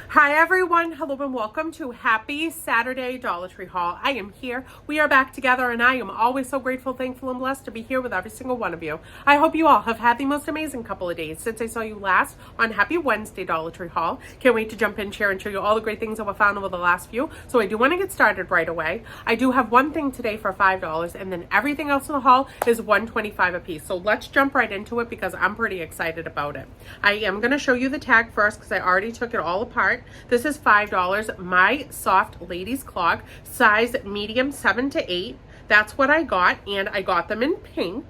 Hi everyone, hello and welcome to Happy Saturday Dollar Tree haul. I am here, we are back together, and I am always so grateful, thankful, and blessed to be here with every single one of you. I hope you all have had the most amazing couple of days since I saw you last on Happy Wednesday Dollar Tree haul. Can't wait to jump in, share, and show you all the great things that we found over the last few. So I do want to get started right away. I do have one thing today for $5, and then everything else in the haul is $1.25 a piece. So let's jump right into it because I'm pretty excited about it. I am going to show you the tag first because I already took it all apart. This is $5. My soft ladies clog, size medium 7 to 8. That's what I got, and I got them in pink.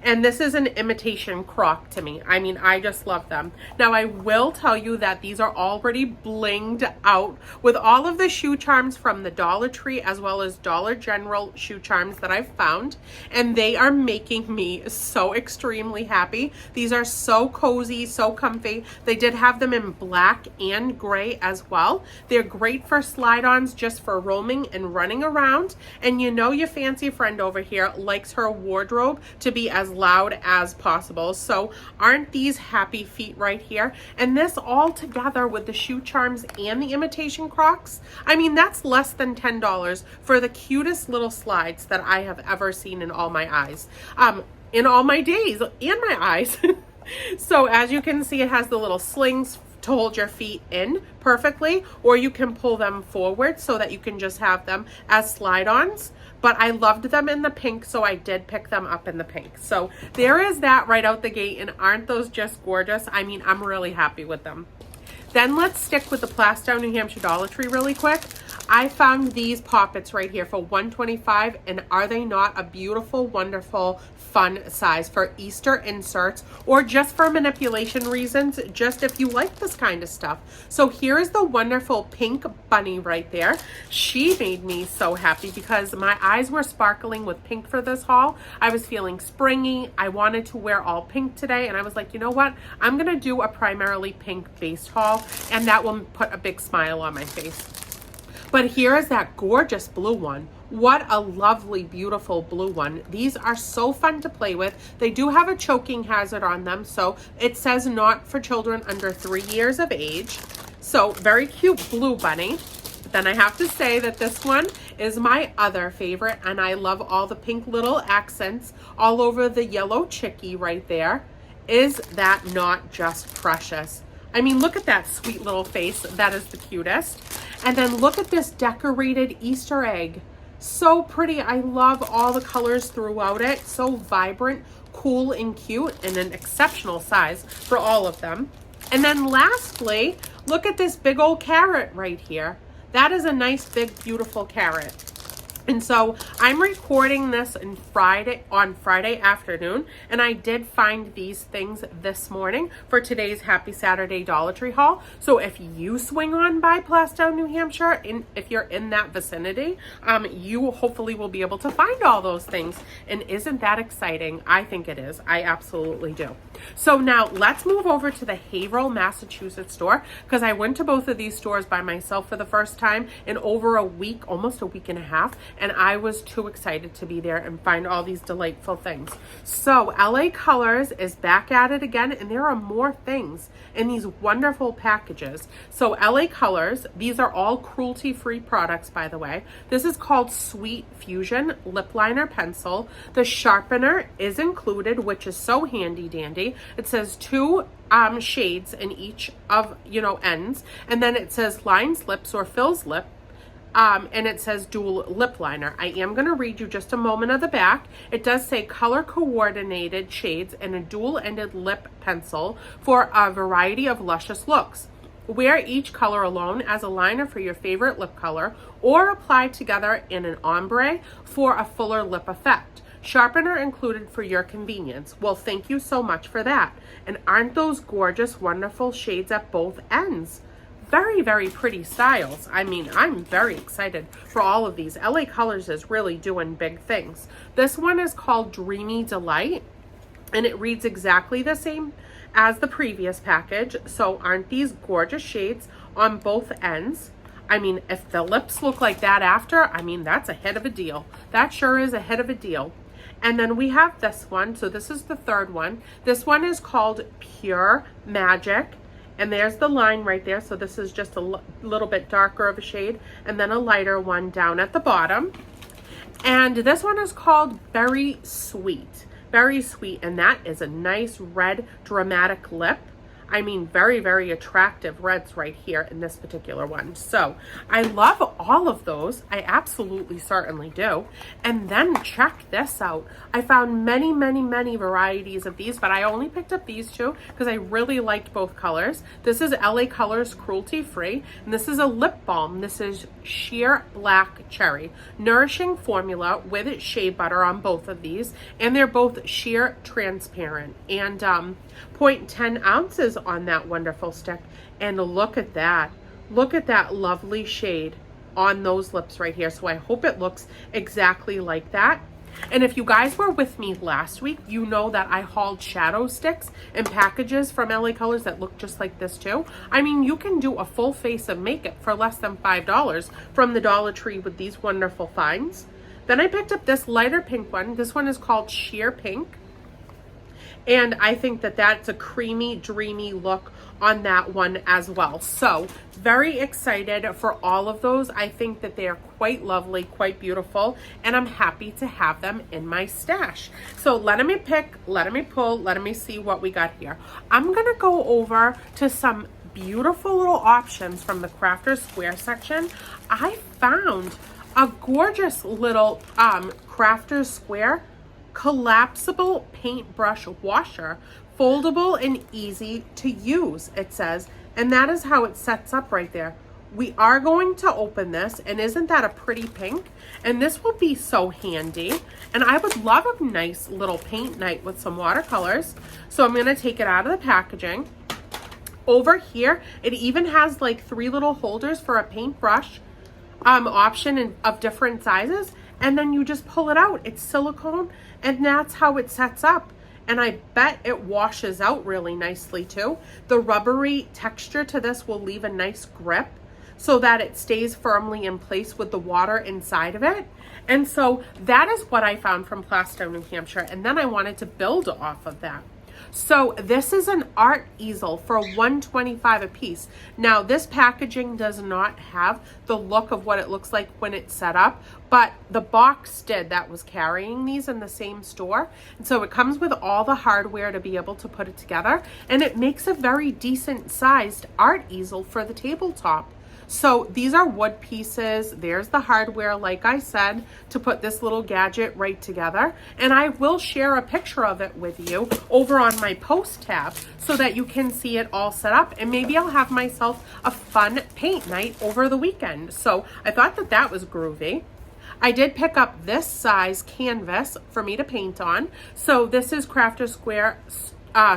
And this is an imitation croc to me. I mean, I just love them. Now, I will tell you that these are already blinged out with all of the shoe charms from the Dollar Tree as well as Dollar General shoe charms that I've found. And they are making me so extremely happy. These are so cozy, so comfy. They did have them in black and gray as well. They're great for slide-ons just for roaming and running around. And you know your fancy friend over here likes her wardrobe to be as loud as possible. So aren't these happy feet right here? And this all together with the shoe charms and the imitation Crocs, I mean, that's less than $10 for the cutest little slides that I have ever seen in all my eyes. In all my days, and my eyes. So as you can see, it has the little slings to hold your feet in perfectly, or you can pull them forward so that you can just have them as slide-ons. But I loved them in the pink, so I did pick them up in the pink. So there is that right out the gate, and aren't those just gorgeous? I mean, I'm really happy with them. Then let's stick with the Plastow, New Hampshire Dollar Tree really quick. I found these poppets right here for $1.25, and are they not a beautiful, wonderful, fun size for Easter inserts or just for manipulation reasons, just if you like this kind of stuff. So here is the wonderful pink bunny right there. She made me so happy because my eyes were sparkling with pink for this haul. I was feeling springy. I wanted to wear all pink today, and I was like, you know what? I'm going to do a primarily pink based haul, and that will put a big smile on my face. But here is that gorgeous blue one. What a lovely, beautiful blue one. These are so fun to play with. They do have a choking hazard on them, so it says not for children under 3 years of age. So very cute blue bunny. But then I have to say that this one is my other favorite, and I love all the pink little accents all over the yellow chickie right there. Is that not just precious? I mean, look at that sweet little face. That is the cutest. And then look at this decorated Easter egg. So pretty. I love all the colors throughout it. So vibrant, cool, and cute, and an exceptional size for all of them. And then lastly, look at this big old carrot right here. That is a nice, big, beautiful carrot. And so I'm recording this on Friday afternoon, and I did find these things this morning for today's Happy Saturday Dollar Tree haul. So if you swing on by Plastow, New Hampshire, if you're in that vicinity, you hopefully will be able to find all those things. And isn't that exciting? I think it is. I absolutely do. So now let's move over to the Haverhill, Massachusetts store, because I went to both of these stores by myself for the first time in over a week, almost a week and a half. And I was too excited to be there and find all these delightful things. So LA Colors is back at it again, and there are more things in these wonderful packages. So LA Colors, these are all cruelty-free products, by the way. This is called Sweet Fusion Lip Liner Pencil. The sharpener is included, which is so handy dandy. It says 2 shades in each of, ends. And then it says lines lips or fills lip. And it says dual lip liner. I am going to read you just a moment of the back. It does say color coordinated shades and a dual ended lip pencil for a variety of luscious looks. Wear each color alone as a liner for your favorite lip color, or apply together in an ombre for a fuller lip effect. Sharpener included for your convenience. Well, thank you so much for that. And aren't those gorgeous, wonderful shades at both ends? Very, very pretty styles. I mean, I'm very excited for all of these. LA Colors is really doing big things. This one is called Dreamy Delight, and it reads exactly the same as the previous package. So aren't these gorgeous shades on both ends? I mean, if the lips look like that after, I mean, that's a hit of a deal. That sure is a hit of a deal. And then we have this one. So this is the third one. This one is called Pure Magic. And there's the line right there. So this is just a little bit darker of a shade, and then a lighter one down at the bottom. And this one is called Very Sweet. Very Sweet. And that is a nice red dramatic lip. I mean, very, very attractive reds right here in this particular one. So I love all of those. I absolutely certainly do. And then check this out. I found many, many, many varieties of these, but I only picked up these two because I really liked both colors. This is LA Colors Cruelty Free, and this is a lip balm. This is Sheer Black Cherry. Nourishing formula with shea butter on both of these, and they're both sheer transparent. And 0.10 ounces on that wonderful stick. And look at that. Look at that lovely shade on those lips right here. So I hope it looks exactly like that. And if you guys were with me last week, you know that I hauled shadow sticks and packages from LA Colors that look just like this too. I mean, you can do a full face of makeup for less than $5 from the Dollar Tree with these wonderful finds. Then I picked up this lighter pink one. This one is called Sheer Pink. And I think that that's a creamy, dreamy look on that one as well. So very excited for all of those. I think that they are quite lovely, quite beautiful, and I'm happy to have them in my stash. So let me pick, let me pull, let me see what we got here. I'm gonna go over to some beautiful little options from the Crafter's Square section. I found a gorgeous little Crafter's Square collapsible paintbrush washer, foldable and easy to use, it says, and that is how it sets up right there. We are going to open this, and isn't that a pretty pink? And this will be so handy, and I would love a nice little paint night with some watercolors. So I'm going to take it out of the packaging. Over here, it even has like 3 little holders for a paintbrush option of different sizes, and then you just pull it out. It's silicone, and that's how it sets up. And I bet it washes out really nicely too. The rubbery texture to this will leave a nice grip so that it stays firmly in place with the water inside of it. And so that is what I found from Plastow, New Hampshire. And then I wanted to build off of that. So this is an art easel for $1.25 a piece. Now this packaging does not have the look of what it looks like when it's set up, but the box did that was carrying these in the same store. And so it comes with all the hardware to be able to put it together, and it makes a very decent sized art easel for the tabletop. So these are wood pieces. There's the hardware, like I said, to put this little gadget right together. And I will share a picture of it with you over on my post tab so that you can see it all set up. And maybe I'll have myself a fun paint night over the weekend. So I thought that that was groovy. I did pick up this size canvas for me to paint on. So this is Crafter's Square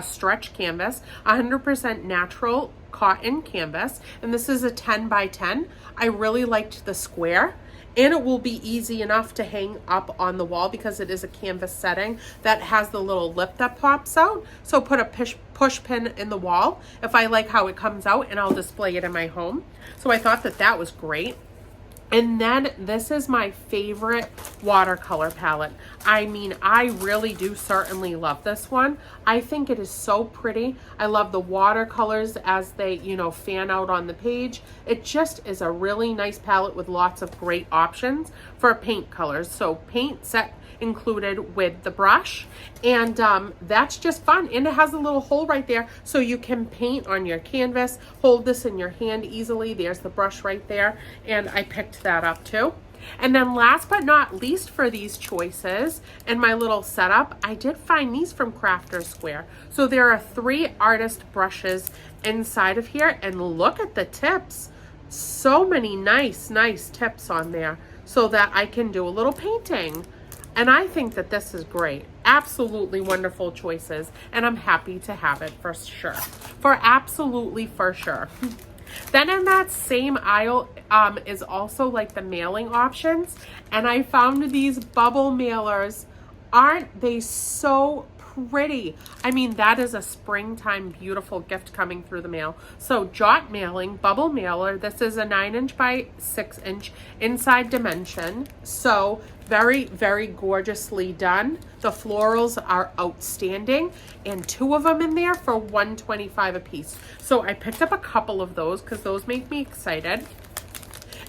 stretch canvas, 100% natural cotton canvas, and this is a 10 by 10. I really liked the square, and it will be easy enough to hang up on the wall because it is a canvas setting that has the little lip that pops out. So put a push pin in the wall if I like how it comes out, and I'll display it in my home. So I thought that that was great. And then this is my favorite watercolor palette. I mean, I really do certainly love this one. I think it is so pretty. I love the watercolors as they, you know, fan out on the page. It just is a really nice palette with lots of great options for paint colors. So paint set included with the brush, and that's just fun. And it has a little hole right there so you can paint on your canvas, hold this in your hand easily. There's the brush right there, and I picked that up too. And then last but not least for these choices and my little setup, I did find these from Crafter's Square. So there are 3 artist brushes inside of here, and look at the tips. So many nice tips on there so that I can do a little painting. And I think that this is great. Absolutely wonderful choices. And I'm happy to have it for sure. For sure. Then in that same aisle is also like the mailing options. And I found these bubble mailers. Aren't they so pretty. I mean, that is a springtime beautiful gift coming through the mail. So Jot Mailing Bubble Mailer. This is a 9" by 6" inside dimension. So very, very gorgeously done. The florals are outstanding, and 2 of them in there for $1.25 a piece. So I picked up a couple of those because those make me excited.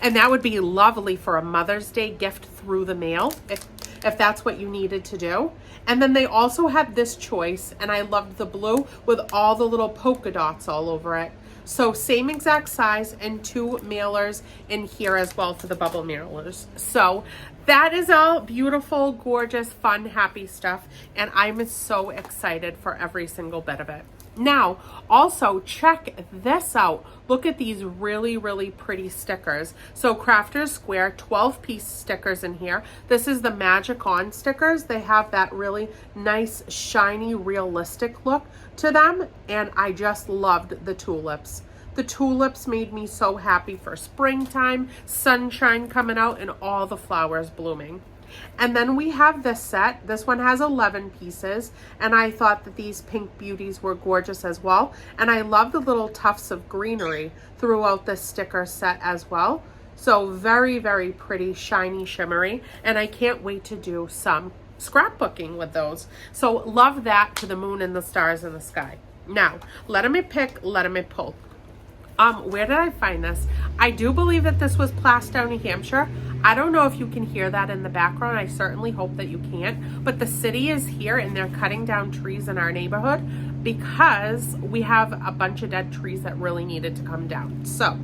And that would be lovely for a Mother's Day gift through the mail, if that's what you needed to do. And then they also had this choice, and I loved the blue with all the little polka dots all over it. So same exact size, and 2 mailers in here as well for the bubble mailers. So that is all beautiful, gorgeous, fun, happy stuff. And I'm so excited for every single bit of it. Now, also check this out. Look at these really, really pretty stickers. So Crafters Square, 12-piece stickers in here. This is the Magic On stickers. They have that really nice, shiny, realistic look to them. And I just loved the tulips. The tulips made me so happy for springtime, sunshine coming out, and all the flowers blooming. And then we have this set. This one has 11 pieces, and I thought that these pink beauties were gorgeous as well. And I love the little tufts of greenery throughout this sticker set as well. So very, very pretty, shiny, shimmery, and I can't wait to do some scrapbooking with those. So love that to the moon and the stars in the sky. Now, let me pick, let me pull. Where did I find this? I do believe that this was Plastow, New Hampshire. I don't know if you can hear that in the background. I certainly hope that you can't. But the city is here, and they're cutting down trees in our neighborhood because we have a bunch of dead trees that really needed to come down. So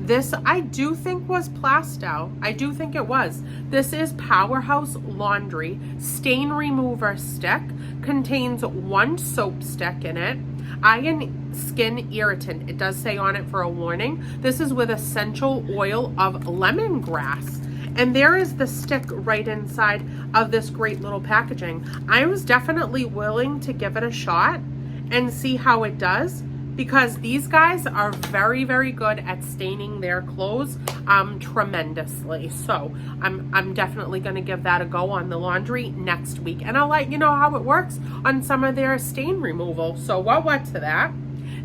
this I do think was Plastow. I do think it was. This is Powerhouse Laundry Stain Remover Stick. Contains 1 soap stick in it. Iron Skin Irritant. It does say on it for a warning. This is with essential oil of lemongrass. And there is the stick right inside of this great little packaging. I was definitely willing to give it a shot and see how it does, because these guys are very, very good at staining their clothes tremendously. So I'm definitely going to give that a go on the laundry next week, and I'll let you know how it works on some of their stain removal. So what to that.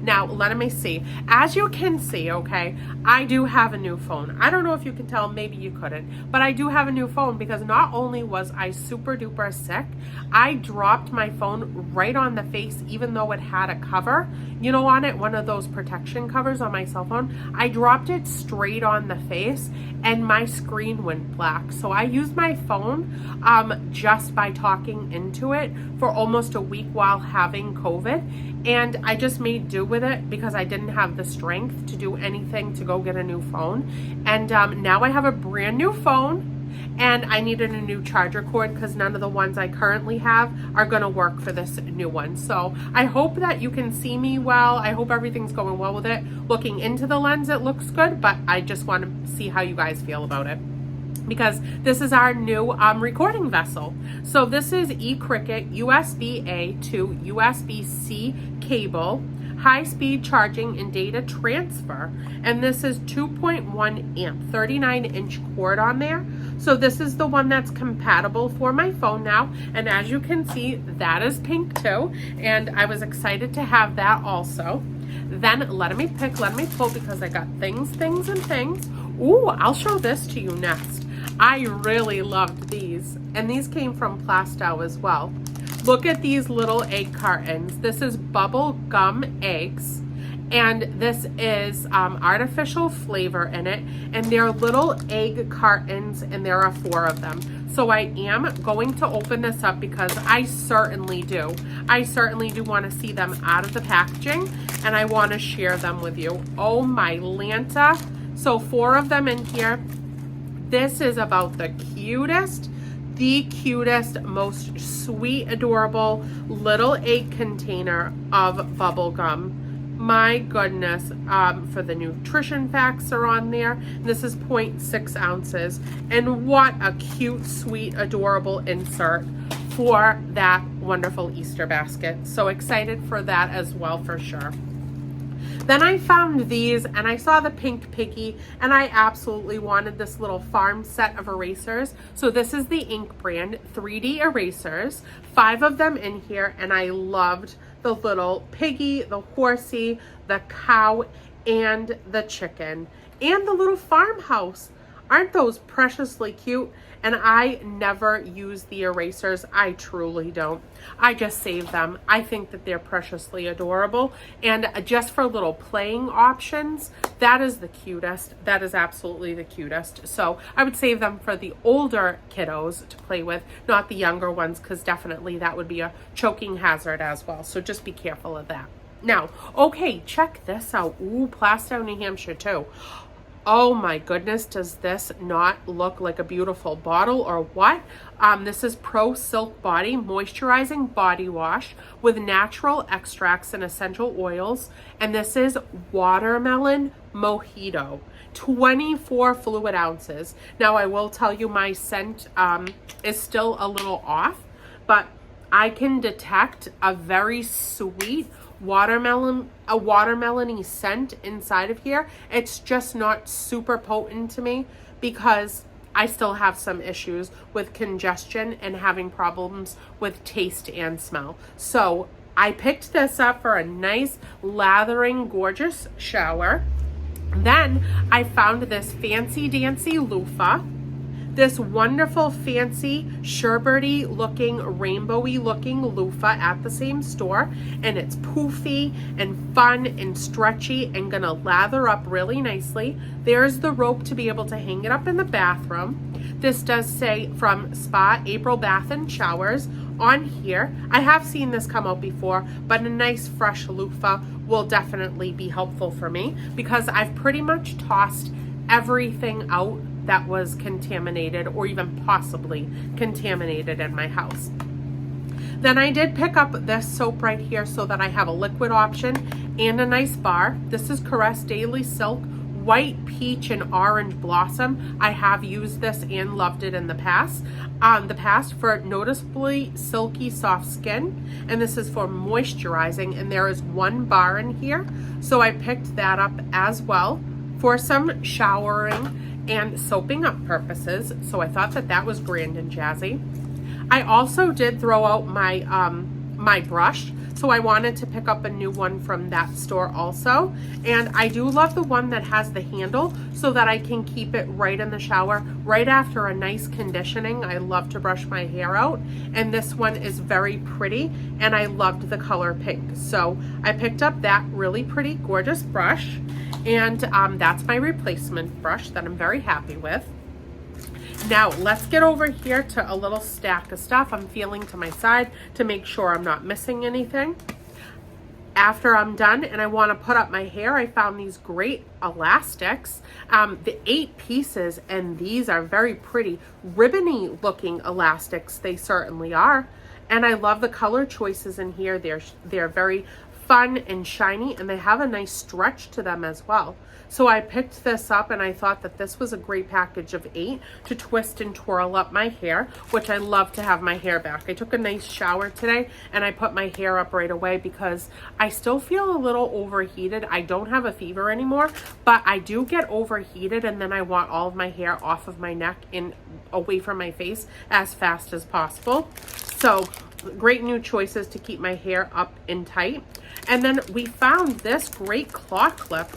Now, let me see. As you can see, okay, I do have a new phone. I don't know if you can tell, maybe you couldn't, but I do have a new phone because not only was I super duper sick, I dropped my phone right on the face, even though it had a cover, you know, on it, one of those protection covers on my cell phone. I dropped it straight on the face and my screen went black. So I used my phone just by talking into it for almost a week while having COVID. And I just made do with it because I didn't have the strength to do anything to go get a new phone. And now I have a brand new phone, and I needed a new charger cord because none of the ones I currently have are going to work for this new one. So I hope that you can see me well. I hope everything's going well with it. Looking into the lens, it looks good, but I just want to see how you guys feel about it, because this is our new recording vessel. So this is eCricket USB-A to USB-C cable, high-speed charging and data transfer. And this is 2.1 amp, 39-inch cord on there. So this is the one that's compatible for my phone now. And as you can see, that is pink too. And I was excited to have that also. Then let me pick, let me pull, because I got things. Ooh, I'll show this to you next. I really loved these, and these came from Plastow as well. Look at these little egg cartons. This is bubble gum eggs, and this is artificial flavor in it, and they're little egg cartons, and there are 4 of them. So I am going to open this up because I certainly do want to see them out of the packaging, and I want to share them with you. Oh my Lanta. So 4 of them in here. This is about the cutest, most sweet, adorable little egg container of bubble gum. My goodness, for the nutrition facts are on there. This is 0.6 ounces. And what a cute, sweet, adorable insert for that wonderful Easter basket. So excited for that as well, for sure. Then I found these and I saw the pink piggy and I absolutely wanted this little farm set of erasers. So this is the Ink brand 3D erasers, 5 of them in here, and I loved the little piggy, the horsey, the cow, and the chicken, and the little farmhouse. Aren't those preciously cute? And I never use the erasers. I truly don't. I just save them. I think that they're preciously adorable. And just for little playing options, that is the cutest. That is absolutely the cutest. So I would save them for the older kiddos to play with, not the younger ones, because definitely that would be a choking hazard as well. So just be careful of that. Now, okay, check this out. Ooh, Plastow, New Hampshire too. Oh my goodness, does this not look like a beautiful bottle or what? This is Pro Silk Body Moisturizing Body Wash with natural extracts and essential oils. And this is Watermelon Mojito, 24 fluid ounces. Now, I will tell you my scent is still a little off, but I can detect a very sweet watermelony scent inside of here. It's just not super potent to me because I still have some issues with congestion and having problems with taste and smell. So I picked this up for a nice lathering gorgeous shower. Then I found this fancy dancy loofah. This wonderful, fancy, sherbety looking, rainbowy looking loofah at the same store. And it's poofy and fun and stretchy and gonna lather up really nicely. There's the rope to be able to hang it up in the bathroom. This does say from Spa April Bath and Showers on here. I have seen this come out before, but a nice fresh loofah will definitely be helpful for me because I've pretty much tossed everything out that was contaminated or even possibly contaminated in my house. Then I did pick up this soap right here so that I have a liquid option and a nice bar. This is Caress Daily Silk White Peach and Orange Blossom. I have used this and loved it in the past. For noticeably silky soft skin, and this is for moisturizing, and there is 1 bar in here, so I picked that up as well for some showering and soaping up purposes. So I thought that that was grand and jazzy. I also did throw out my my brush, so I wanted to pick up a new one from that store also. And I do love the one that has the handle so that I can keep it right in the shower right after a nice conditioning. I love to brush my hair out, and this one is very pretty, and I loved the color pink. So I picked up that really pretty gorgeous brush, and that's my replacement brush that I'm very happy with. Now let's get over here to a little stack of stuff I'm feeling to my side to make sure I'm not missing anything. After I'm done and I want to put up my hair, I found these great elastics, the 8 pieces, and these are very pretty ribbony looking elastics. They certainly are, and I love the color choices in here. They're very fun and shiny, and they have a nice stretch to them as well. So I picked this up and I thought that this was a great package of 8 to twist and twirl up my hair, which I love to have my hair back. I took a nice shower today and I put my hair up right away because I still feel a little overheated. I don't have a fever anymore, but I do get overheated, and then I want all of my hair off of my neck and away from my face as fast as possible. So great new choices to keep my hair up and tight. And then we found this great claw clip,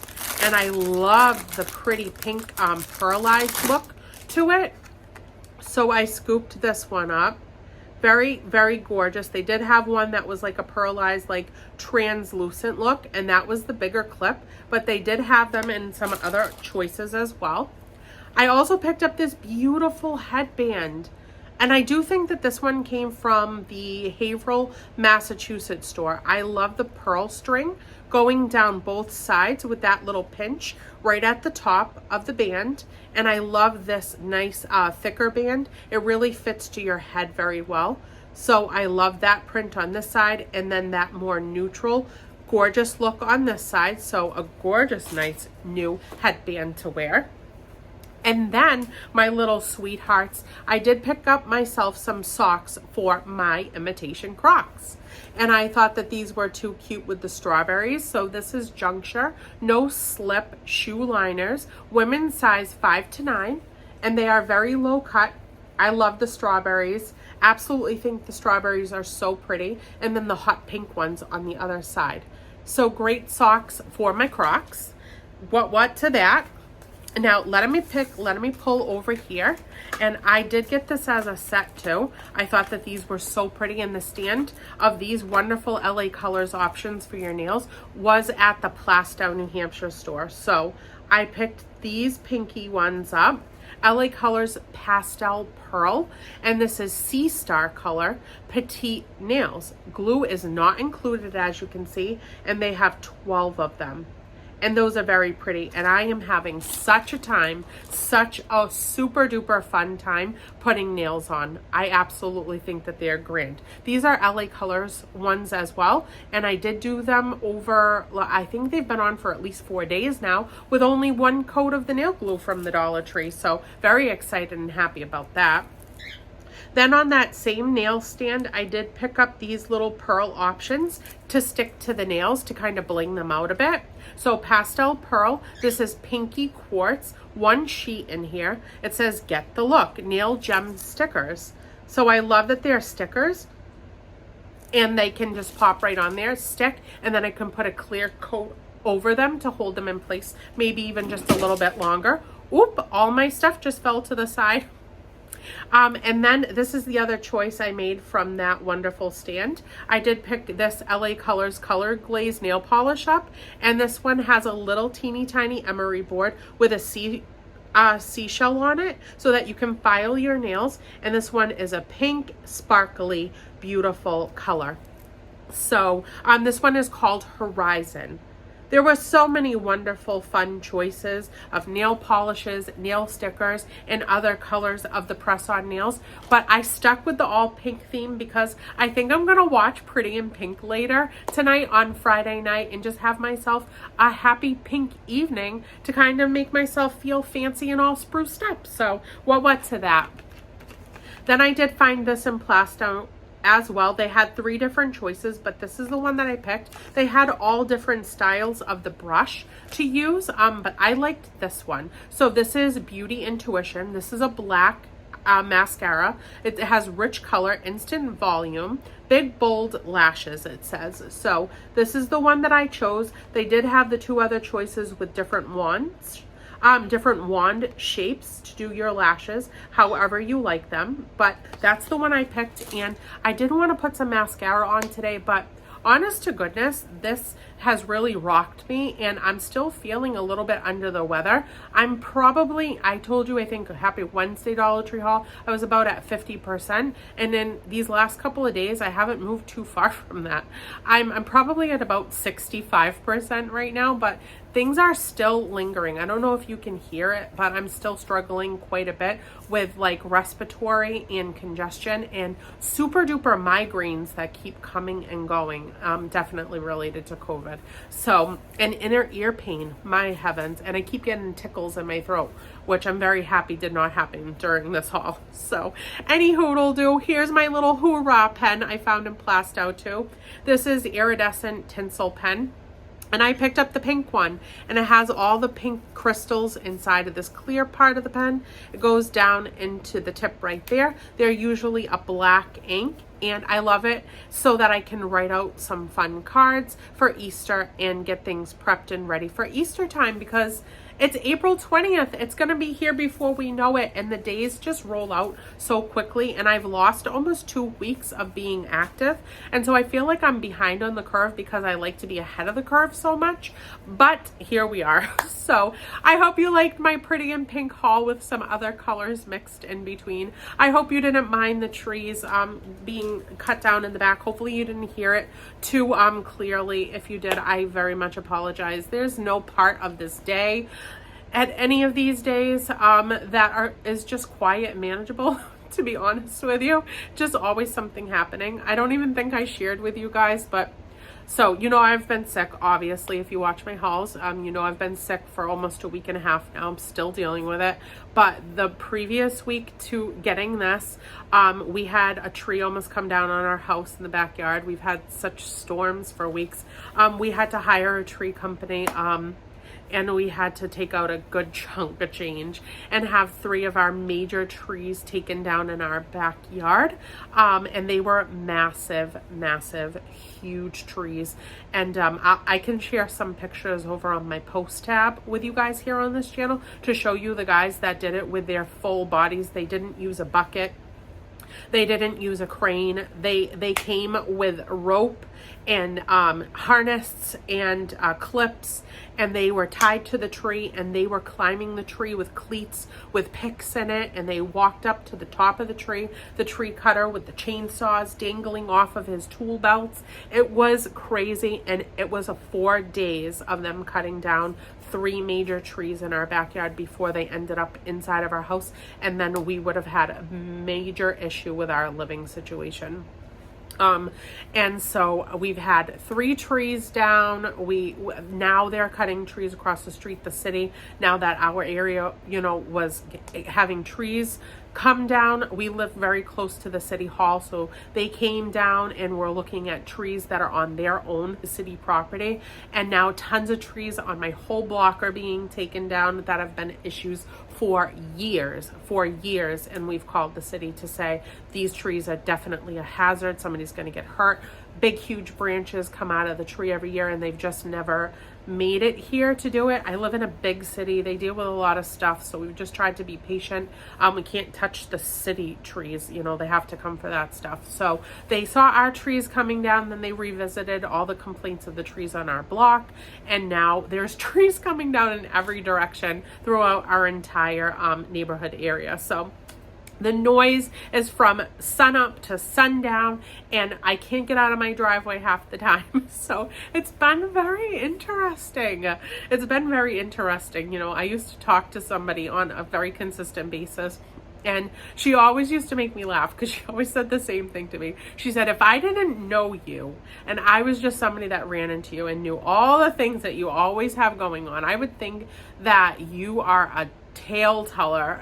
and I love the pretty pink pearlized look to it. So I scooped this one up. Very, very gorgeous. They did have one that was like a pearlized, like translucent look, and that was the bigger clip, but they did have them in some other choices as well. I also picked up this beautiful headband. And I do think that this one came from the Haverhill, Massachusetts store. I love the pearl string going down both sides with that little pinch right at the top of the band. And I love this nice thicker band. It really fits to your head very well. So I love that print on this side, and then that more neutral, gorgeous look on this side. So a gorgeous, nice new headband to wear. And then, my little sweethearts, I did pick up myself some socks for my imitation Crocs. And I thought that these were too cute with the strawberries. So this is Juncture, no slip shoe liners, women's size 5 to 9. And they are very low cut. I love the strawberries. Absolutely think the strawberries are so pretty. And then the hot pink ones on the other side. So great socks for my Crocs. What to that? Now, let me pull over here. And I did get this as a set too. I thought that these were so pretty, and the stand of these wonderful LA Colors options for your nails was at the Plastow, New Hampshire store. So I picked these pinky ones up. LA Colors Pastel Pearl, and this is Sea Star color petite nails. Glue is not included, as you can see, and they have 12 of them. And those are very pretty, and I am having such a time, such a super duper fun time putting nails on. I absolutely think that they're grand. These are LA Colors ones as well, and I did do them over, I think they've been on for at least 4 days now with only one coat of the nail glue from the Dollar Tree. So very excited and happy about that. Then on that same nail stand, I did pick up these little pearl options to stick to the nails to kind of bling them out a bit. So Pastel Pearl, this is Pinky Quartz, one sheet in here. It says Get the Look, Nail Gem Stickers. So I love that they're stickers and they can just pop right on there, stick, and then I can put a clear coat over them to hold them in place, maybe even just a little bit longer. Oop, all my stuff just fell to the side. And then this is the other choice I made from that wonderful stand. I did pick this LA Colors Color Glaze nail polish up, and this one has a little teeny tiny emery board with a seashell on it so that you can file your nails. And this one is a pink, sparkly, beautiful color. So this one is called Horizon. There were so many wonderful, fun choices of nail polishes, nail stickers, and other colors of the press-on nails. But I stuck with the all pink theme because I think I'm going to watch Pretty in Pink later tonight on Friday night and just have myself a happy pink evening to kind of make myself feel fancy and all spruced up. So what to that? Then I did find this in Plastow as well. They had 3 different choices, but this is the one that I picked. They had all different styles of the brush to use, but I liked this one. So this is Beauty Intuition. This is a black mascara. It has rich color, instant volume, big bold lashes, it says. So this is the one that I chose. They did have the 2 other choices with different wands. Different wand shapes to do your lashes however you like them, but that's the one I picked. And I did want to put some mascara on today, but honest to goodness, this has really rocked me and I'm still feeling a little bit under the weather. I'm probably, I told you, I think Happy Wednesday Dollar Tree haul, I was about at 50%, and in these last couple of days I haven't moved too far from that. I'm probably at about 65% right now, but things are still lingering. I don't know if you can hear it, but I'm still struggling quite a bit with like respiratory and congestion and super duper migraines that keep coming and going, definitely related to COVID. So, and inner ear pain, my heavens, and I keep getting tickles in my throat, which I'm very happy did not happen during this haul. So, anywho'll do, here's my little hoorah pen I found in Plastow too. This is Iridescent Tinsel Pen. And I picked up the pink one, and it has all the pink crystals inside of this clear part of the pen. It goes down into the tip right there. They're usually a black ink, and I love it so that I can write out some fun cards for Easter and get things prepped and ready for Easter time, because it's April 20th. It's going to be here before we know it, and the days just roll out so quickly, and I've lost almost 2 weeks of being active, and so I feel like I'm behind on the curve because I like to be ahead of the curve so much, but here we are. So I hope you liked my Pretty in Pink haul with some other colors mixed in between. I hope you didn't mind the trees being cut down in the back. Hopefully you didn't hear it too clearly. If you did, I very much apologize. There's no part of this day at any of these days that is just quiet and manageable, to be honest with you. Just always something happening. I don't even think I shared with you guys, but So, you know, I've been sick, obviously, if you watch my hauls. You know, I've been sick for almost a week and a half now. I'm still dealing with it. But the previous week to getting this, we had a tree almost come down on our house in the backyard. We've had such storms for weeks. We had to hire a tree company. And we had to take out a good chunk of change and have 3 of our major trees taken down in our backyard. And they were massive, massive, huge trees. And I can share some pictures over on my post tab with you guys here on this channel to show you the guys that did it with their full bodies. They didn't use a bucket. They didn't use a crane. They came with rope and harness and clips, and they were tied to the tree, and they were climbing the tree with cleats with picks in it, and they walked up to the top of the tree cutter with the chainsaws dangling off of his tool belts. It was crazy, and it was 4 days of them cutting down 3 major trees in our backyard before they ended up inside of our house, and then we would have had a major issue with our living situation. And so we've had 3 trees down. Now they're cutting trees across the street, the city, now that our area, you know, was having trees come down. We live very close to the city hall, so they came down and we're looking at trees that are on their own city property. And now tons of trees on my whole block are being taken down that have been issues for years. And we've called the city to say these trees are definitely a hazard. Somebody's going to get hurt. Big, huge branches come out of the tree every year, and they've just never made it here to do it. I live in a big city. They deal with a lot of stuff, so we've just tried to be patient. We can't touch the city trees, you know, they have to come for that stuff. So they saw our trees coming down, then they revisited all the complaints of the trees on our block, and now there's trees coming down in every direction throughout our entire neighborhood area. So the noise is from sunup to sundown, and I can't get out of my driveway half the time. So it's been very interesting. You know, I used to talk to somebody on a very consistent basis, and she always used to make me laugh because she always said the same thing to me. She said, if I didn't know you and I was just somebody that ran into you and knew all the things that you always have going on, I would think that you are a tale teller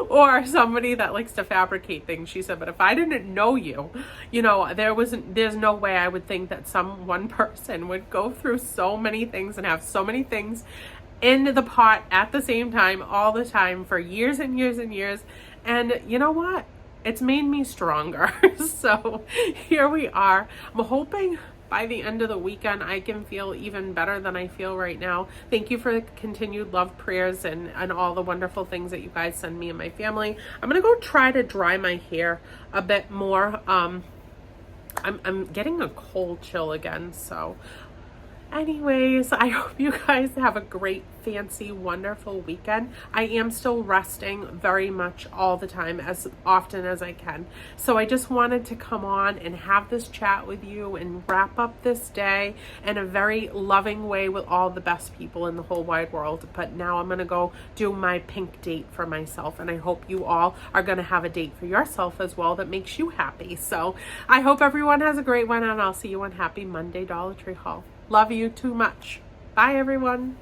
or somebody that likes to fabricate things. She said, but if I didn't know you, you know, there's no way I would think that one person would go through so many things and have so many things in the pot at the same time, all the time, for years and years and years. And you know what? It's made me stronger. So here we are. I'm hoping by the end of the weekend, I can feel even better than I feel right now. Thank you for the continued love, prayers, and all the wonderful things that you guys send me and my family. I'm going to go try to dry my hair a bit more. I'm getting a cold chill again, so anyways, I hope you guys have a great, fancy, wonderful weekend. I am still resting very much all the time, as often as I can. So I just wanted to come on and have this chat with you and wrap up this day in a very loving way with all the best people in the whole wide world. But now I'm going to go do my pink date for myself, and I hope you all are going to have a date for yourself as well that makes you happy. So I hope everyone has a great one, and I'll see you on Happy Monday Dollar Tree Haul. Love you too much. Bye, everyone.